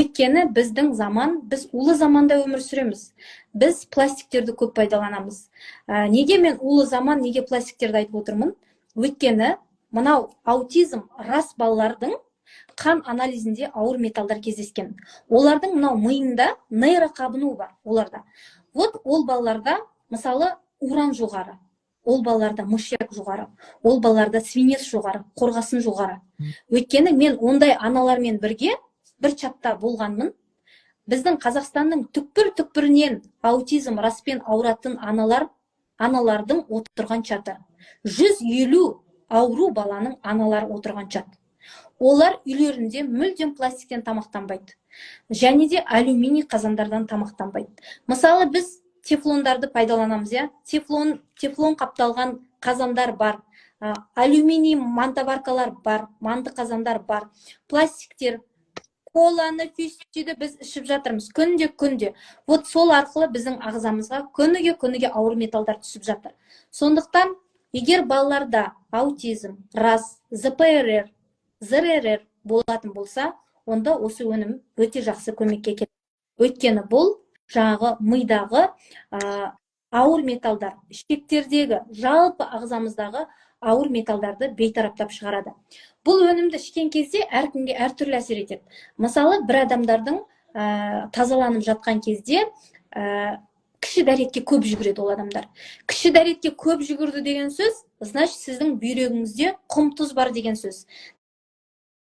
Өйткені біздің заман, біз улы заманда өмір сүреміз. Біз пластиктерді көп пайдаланамыз. Неге мен улы заман, неге пластиктерді айтып отырмын? Өйткені мынау аутизм рас балалардың қан анализінде ауыр металдар кездескен. Олардың мынау миында нейроқабыну бар оларда. Вот ол балаларда мысалы уран жоғары, ол балаларда мышьяк жоғары, ол балаларда свинец жоғары, қорғасын жоғары. Өйткені мен ондай аналармен бірге бір чатта болғанмын. Біздің Қазақстанның түкпір-түкпірінен аутизм распен ауыратын аналардың отырған чаты. 150 ауру баланың аналары отырған чат. Олар үйлерінде мүлдем пластиктен тамақтанбайды. Және де алюминий қазандардан тамақтанбайды. Мысалы біз тефлондарды пайдаланамыз, я? Тефлон қапталған қазандар бар. Алюминий мантаваркалар бар, манты қазандар бар. Пластиктер, коланы, фюстиді біз ішіп жатырмыз күнде. Вот сол арқылы біздің ағзамызға күніге ауыр металдар түсіп жатыр. Сондықтан, егер балаларда аутизм, рас, ЗПРР, ЗРР болатын болса, онда осы өнім өте жақсы көмекке келеді. Өйткені бұл жаңағы мидағы ауыр металдар, ішектердегі, жалпы ағзамыздағы ауыр металдарды бейтараптап шығарады. Бұл өнімді ішкен кезде әркімге әртүрлі әсер етеді. Мысалы, бір адамдардың тазаланып жатқан кезде кіші дәретке көп жүгіреді ол адамдар. Кіші дәретке көп жүгірді деген сөз, значит, сіздің бүйрегіңізде құм тұз бар деген сөз.